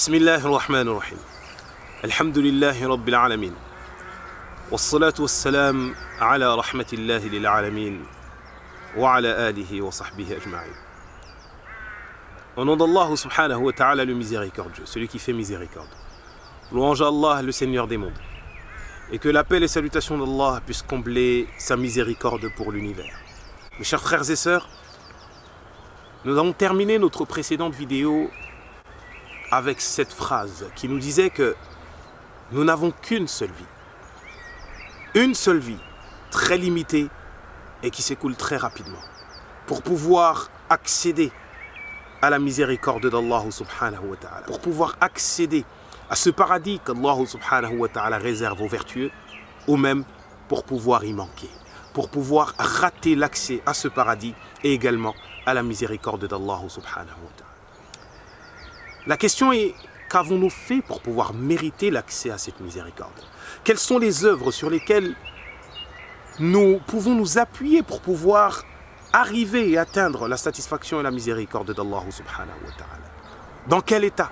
بسم الله الرحمن الرحيم الحمد لله رب العالمين والصلاة والسلام على رحمة الله للعالمين وعلى آله وصحبه أجمعين. Au nom d'Allah subhanahu wa ta'ala, le miséricordieux, celui qui fait miséricorde. Louange à Allah, le Seigneur des mondes. Et que la paix et les salutations d'Allah puissent combler sa miséricorde pour l'univers. Mes chers frères et sœurs, nous avons terminé notre précédente vidéo avec cette phrase qui nous disait que nous n'avons qu'une seule vie. Une seule vie, très limitée et qui s'écoule très rapidement. Pour pouvoir accéder à la miséricorde d'Allah subhanahu wa ta'ala. Pour pouvoir accéder à ce paradis qu'Allah subhanahu wa ta'ala réserve aux vertueux, ou même pour pouvoir y manquer. Pour pouvoir rater l'accès à ce paradis et également à la miséricorde d'Allah subhanahu wa ta'ala. La question est, qu'avons-nous fait pour pouvoir mériter l'accès à cette miséricorde? Quelles sont les œuvres sur lesquelles nous pouvons nous appuyer pour pouvoir arriver et atteindre la satisfaction et la miséricorde d'Allah subhanahu wa ta'ala? Dans quel état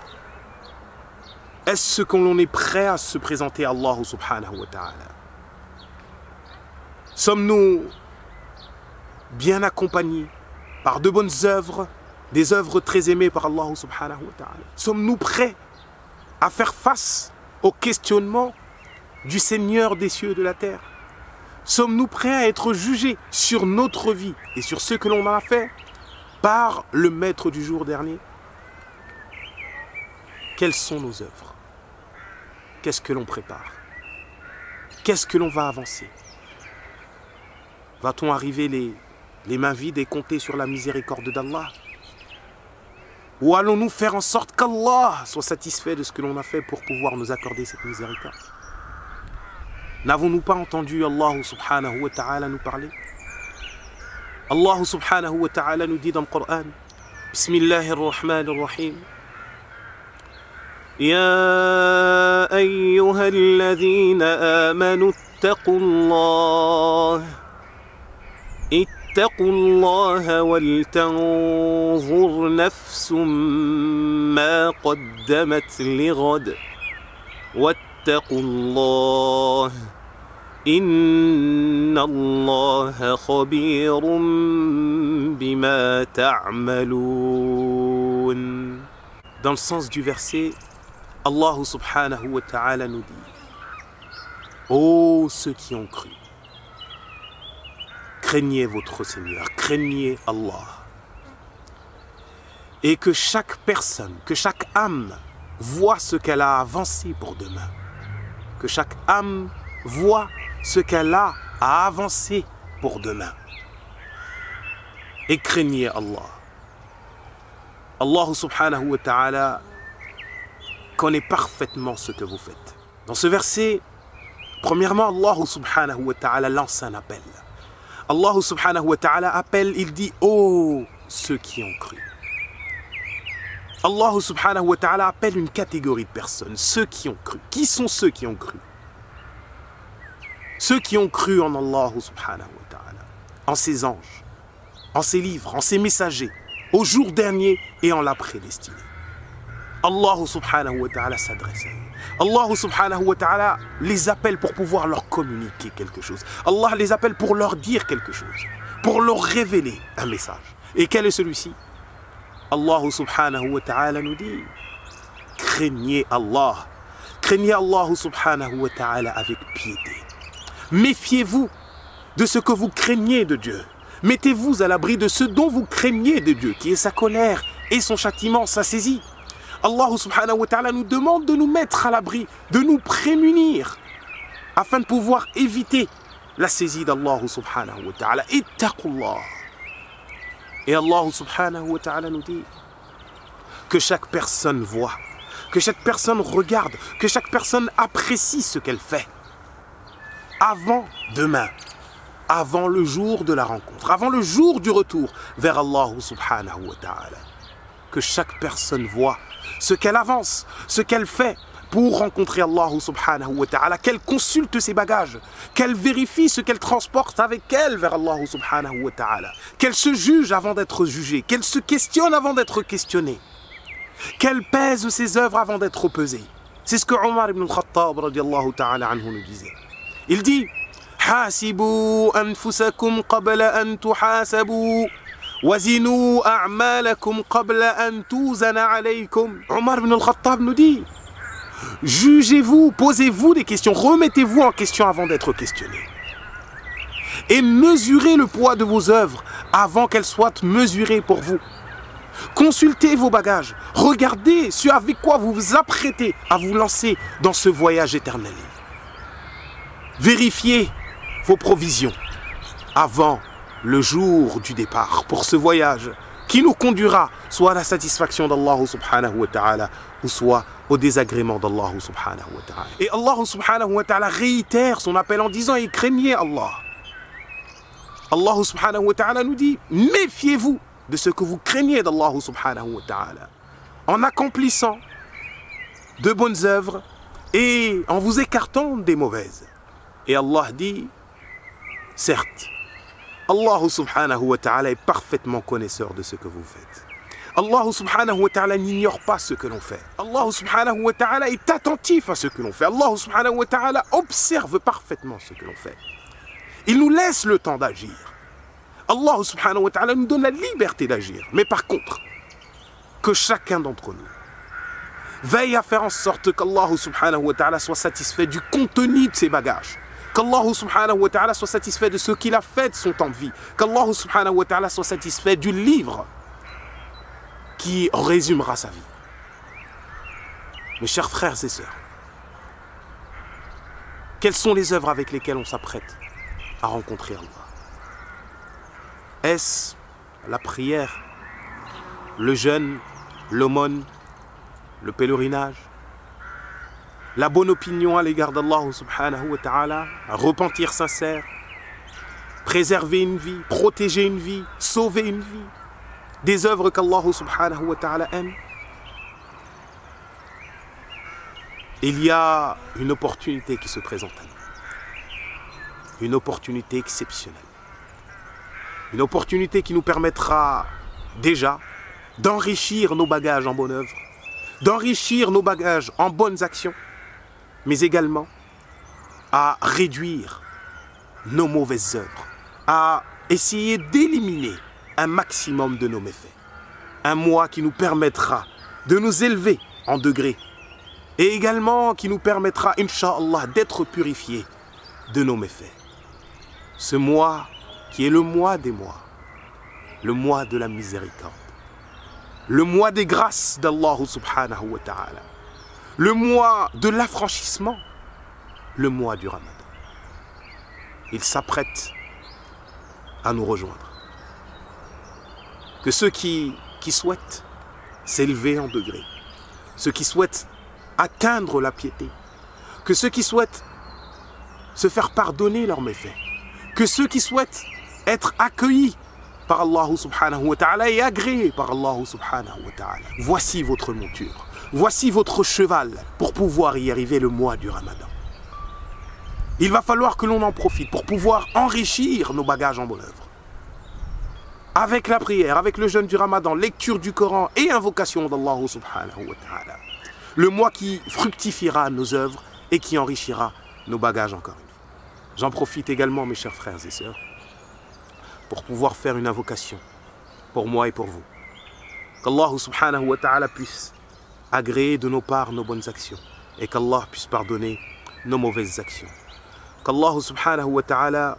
est-ce que l'on est prêt à se présenter à Allah subhanahu wa ta'ala? Sommes-nous bien accompagnés par de bonnes œuvres, des œuvres très aimées par Allah subhanahu wa ta'ala? Sommes-nous prêts à faire face au questionnement du Seigneur des cieux et de la terre? Sommes-nous prêts à être jugés sur notre vie et sur ce que l'on a fait par le Maître du jour dernier? Quelles sont nos œuvres? Qu'est-ce que l'on prépare? Qu'est-ce que l'on va avancer? Va-t-on arriver les mains vides et compter sur la miséricorde d'Allah? Ou allons-nous faire en sorte qu'Allah soit satisfait de ce que l'on a fait pour pouvoir nous accorder cette miséricorde? N'avons-nous pas entendu Allah subhanahu wa ta'ala nous parler? Allah subhanahu wa ta'ala nous dit dans le Coran, Bismillahir Rahmanir Rahim, Ya ayyuhalladhina amanu ittaqullah اتقوا الله ولتنظر نفس ما قدمت لغد واتقوا الله إن الله خبير بما تعملون. Dans le sens du verset, Allah subhanahu wa ta'ala nous dit: ô ceux qui ont cru, craignez votre Seigneur, craignez Allah. Et que chaque personne, que chaque âme voit ce qu'elle a avancé pour demain. Que chaque âme voit ce qu'elle a à avancer pour demain. Et craignez Allah. Allah subhanahu wa ta'ala connaît parfaitement ce que vous faites. Dans ce verset, premièrement, Allah subhanahu wa ta'ala lance un appel. Allah subhanahu wa ta'ala appelle, il dit: oh, ceux qui ont cru. Allah subhanahu wa ta'ala appelle une catégorie de personnes, ceux qui ont cru. Qui sont ceux qui ont cru? Ceux qui ont cru en Allah subhanahu wa ta'ala, en ses anges, en ses livres, en ses messagers, au jour dernier et en la prédestinée. Allah subhanahu wa ta'ala s'adresse à eux. Allah subhanahu wa ta'ala les appelle pour pouvoir leur communiquer quelque chose. Allah les appelle pour leur dire quelque chose, pour leur révéler un message. Et quel est celui-ci? Allah subhanahu wa ta'ala nous dit: craignez Allah. Craignez Allah subhanahu wa ta'ala avec piété. Méfiez-vous de ce que vous craignez de Dieu. Mettez-vous à l'abri de ce dont vous craignez de Dieu, qui est sa colère et son châtiment, sa saisie. Allah subhanahu wa ta'ala nous demande de nous mettre à l'abri, de nous prémunir, afin de pouvoir éviter la saisie d'Allah subhanahu wa ta'ala. Ittaqullah. Et Allah subhanahu wa ta'ala nous dit que chaque personne voit, que chaque personne regarde, que chaque personne apprécie ce qu'elle fait. Avant demain, avant le jour de la rencontre, avant le jour du retour vers Allah subhanahu wa ta'ala. Que chaque personne voit ce qu'elle avance, ce qu'elle fait pour rencontrer Allah subhanahu wa ta'ala, qu'elle consulte ses bagages, qu'elle vérifie ce qu'elle transporte avec elle vers Allah subhanahu wa ta'ala, qu'elle se juge avant d'être jugée, qu'elle se questionne avant d'être questionnée. Qu'elles pèsent ces œuvres avant d'être pesées. C'est ce que Omar ibn al-Khattab radiallahu ta'ala anhu nous disait. Il dit Hasibu anfusakum qabla an tuhasabu wazinu a'malakum qabla an tuzana alaykum. Omar ibn al-Khattab nous dit jugez-vous, posez-vous des questions, remettez-vous en question avant d'être questionné. Et mesurez le poids de vos œuvres avant qu'elles soient mesurées pour vous. Consultez vos bagages, regardez ce avec quoi vous vous apprêtez à vous lancer dans ce voyage éternel. Vérifiez vos provisions avant le jour du départ pour ce voyage qui nous conduira soit à la satisfaction d'Allah subhanahu wa ta'ala ou soit au désagrément d'Allah subhanahu wa ta'ala. Et Allah subhanahu wa ta'ala réitère son appel en disant et craignez Allah. Allah subhanahu wa ta'ala nous dit méfiez-vous de ce que vous craignez d'Allah subhanahu wa ta'ala en accomplissant de bonnes œuvres et en vous écartant des mauvaises. Et Allah dit certes, Allah subhanahu wa ta'ala est parfaitement connaisseur de ce que vous faites. Allah subhanahu wa ta'ala n'ignore pas ce que l'on fait. Allah subhanahu wa ta'ala est attentif à ce que l'on fait. Allah subhanahu wa ta'ala observe parfaitement ce que l'on fait. Il nous laisse le temps d'agir. Allah subhanahu wa ta'ala nous donne la liberté d'agir. Mais par contre, que chacun d'entre nous veille à faire en sorte qu'Allah subhanahu wa ta'ala soit satisfait du contenu de ses bagages. Qu'Allah subhanahu wa ta'ala soit satisfait de ce qu'il a fait de son temps de vie. Qu'Allah subhanahu wa ta'ala soit satisfait du livre qui résumera sa vie. Mes chers frères et sœurs, quelles sont les œuvres avec lesquelles on s'apprête à rencontrer Allah? Est-ce la prière, le jeûne, l'aumône, le pèlerinage, la bonne opinion à l'égard d'Allah subhanahu wa ta'ala, un repentir sincère, préserver une vie, protéger une vie, sauver une vie, des œuvres qu'Allah subhanahu wa ta'ala aime? Il y a une opportunité qui se présente à nous, une opportunité exceptionnelle. Une opportunité qui nous permettra déjà d'enrichir nos bagages en bonne œuvre, d'enrichir nos bagages en bonnes actions, mais également à réduire nos mauvaises œuvres, à essayer d'éliminer un maximum de nos méfaits. Un mois qui nous permettra de nous élever en degrés et également qui nous permettra, Inch'Allah, d'être purifiés de nos méfaits. Ce mois qui est le mois des mois, le mois de la miséricorde, le mois des grâces d'Allah subhanahu wa ta'ala, le mois de l'affranchissement, le mois du Ramadan. Il s'apprête à nous rejoindre. Que ceux qui souhaitent s'élever en degrés, ceux qui souhaitent atteindre la piété, que ceux qui souhaitent se faire pardonner leurs méfaits, que ceux qui souhaitent être accueillis par Allah subhanahu wa ta'ala et agréés par Allah subhanahu wa ta'ala. Voici votre monture, voici votre cheval pour pouvoir y arriver le mois du Ramadan. Il va falloir que l'on en profite pour pouvoir enrichir nos bagages en bonne œuvre. Avec la prière, avec le jeûne du Ramadan, lecture du Coran et invocation d'Allah subhanahu wa ta'ala. Le mois qui fructifiera nos œuvres et qui enrichira nos bagages encore une fois. J'en profite également, mes chers frères et sœurs, pour pouvoir faire une invocation pour moi et pour vous. Qu'Allah subhanahu wa ta'ala puisse agréer de nos parts nos bonnes actions et qu'Allah puisse pardonner nos mauvaises actions. Qu'Allah subhanahu wa ta'ala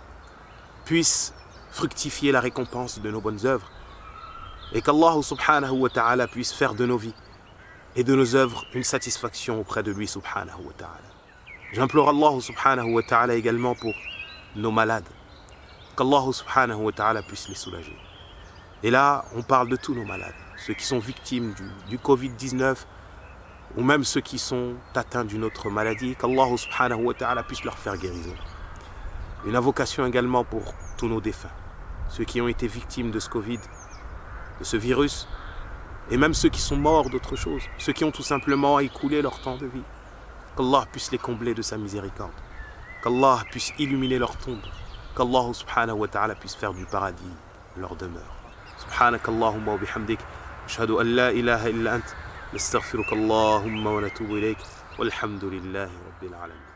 puisse fructifier la récompense de nos bonnes œuvres et qu'Allah subhanahu wa ta'ala puisse faire de nos vies et de nos œuvres une satisfaction auprès de lui subhanahu wa ta'ala. J'implore Allah subhanahu wa ta'ala également pour nos malades, qu'Allah subhanahu wa ta'ala puisse les soulager. Et là, on parle de tous nos malades, ceux qui sont victimes du Covid-19 ou même ceux qui sont atteints d'une autre maladie, qu'Allah subhanahu wa ta'ala puisse leur faire guérison. Une invocation également pour tous nos défunts, ceux qui ont été victimes de ce Covid, de ce virus, et même ceux qui sont morts d'autre chose, ceux qui ont tout simplement écoulé leur temps de vie. Qu'Allah puisse les combler de sa miséricorde, qu'Allah puisse illuminer leur tombe, qu'Allah subhanahu wa ta'ala puisse faire du paradis leur demeure. Subhanakallahumma wa bihamdik, ashhadu an la ilaha illa ant, نستغفرك اللهم ونتوب إليك والحمد لله رب العالمين.